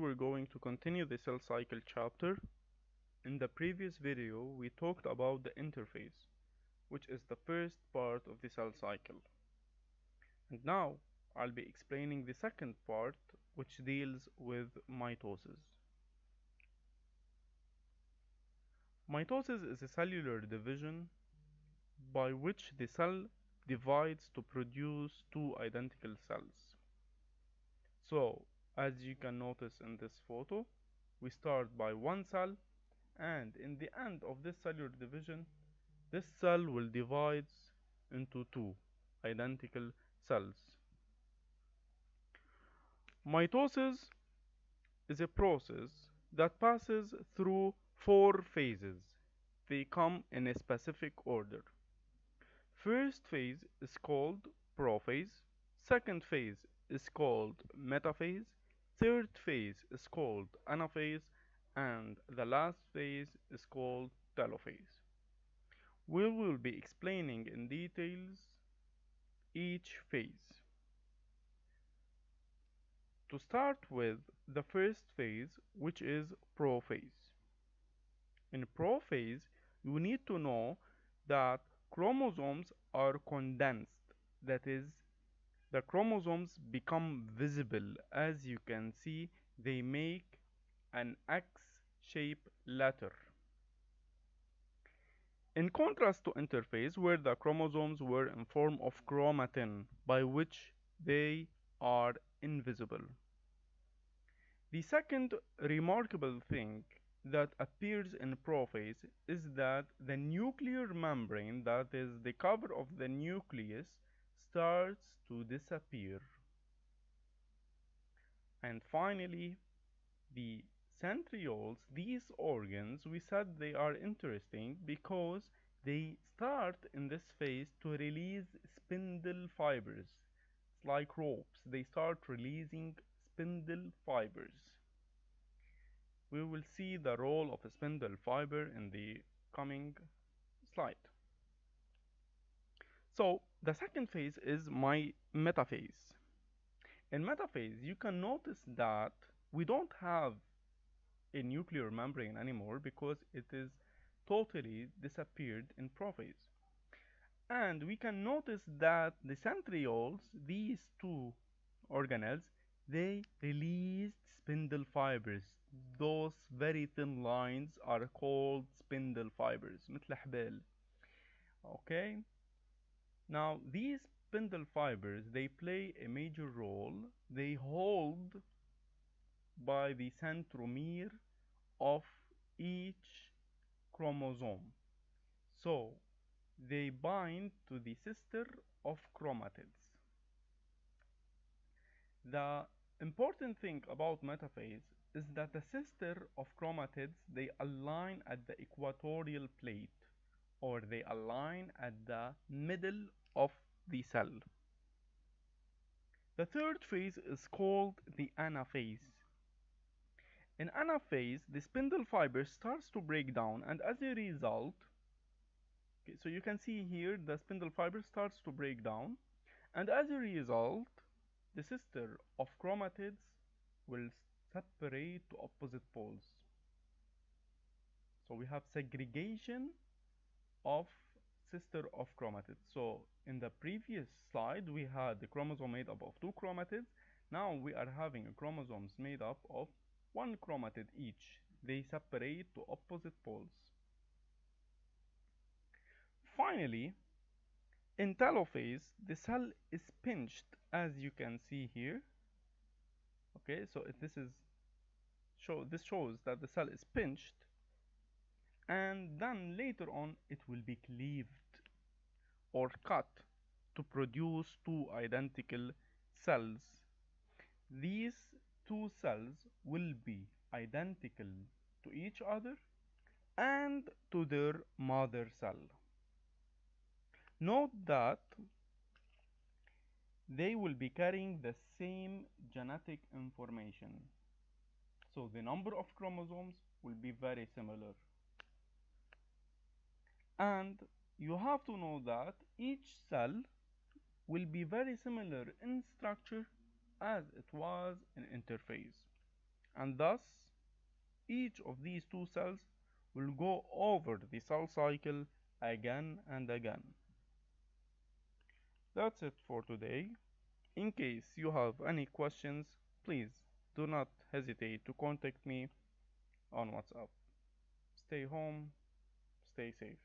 we're going to continue the cell cycle chapter. In the previous video, we talked about the interphase, which is the first part of the cell cycle. And now I'll be explaining the second part, which deals with mitosis. Mitosis is a cellular division by which the cell divides to produce two identical cells. So, as you can notice in this photo, we start by one cell, and in the end of this cellular division, this cell will divide into two identical cells. Mitosis is a process that passes through four phases. They come in a specific order. First phase is called prophase, second phase is called metaphase, third phase is called anaphase, and the last phase is called telophase. We will be explaining in details each phase. To start with the first phase, which is prophase. In prophase, you need to know that chromosomes are condensed. That is, the chromosomes become visible. As you can see, they make an X-shaped letter. In contrast to interphase, where the chromosomes were in form of chromatin, by which they are invisible. The second remarkable thing that appears in prophase is that the nuclear membrane, that is the cover of the nucleus, starts to disappear. And finally, the centrioles, these organs, we said they are interesting because they start in this phase to release spindle fibers. It's like ropes. They start releasing spindle fibers. We will see the role of a spindle fiber in the coming slide. So the second phase is my metaphase. In metaphase, you can notice that we don't have a nuclear membrane anymore because it is totally disappeared in prophase. And we can notice that the centrioles, these two organelles, they released spindle fibers. Those very thin lines are called spindle fibers, مثل حبال. Okay? Now, these spindle fibers, they play a major role. They hold by the centromere of each chromosome. So, they bind to the sister of chromatids. The important thing about metaphase is that the sister of chromatids, they align at the equatorial plate, or they align at the middle of the cell. The third phase is called the anaphase. In anaphase, the spindle fiber starts to break down, and as a result, okay, so you can see here the spindle fiber starts to break down, and as a result, the sister of chromatids will separate to opposite poles. So we have segregation of sister of chromatids. So in the previous slide, we had the chromosome made up of two chromatids. Now we are having chromosomes made up of one chromatid each. They separate to opposite poles. Finally, in telophase, the cell is pinched, as you can see here. Okay, so this shows that the cell is pinched, and then later on it will be cleaved or cut to produce two identical cells. These two cells will be identical to each other and to their mother cell. Note that they will be carrying the same genetic information. So the number of chromosomes will be very similar. And you have to know that each cell will be very similar in structure as it was in interphase. and thus each of these two cells will go over the cell cycle again and again. That's it for today. In case you have any questions, please do not hesitate to contact me on WhatsApp. Stay home, stay safe.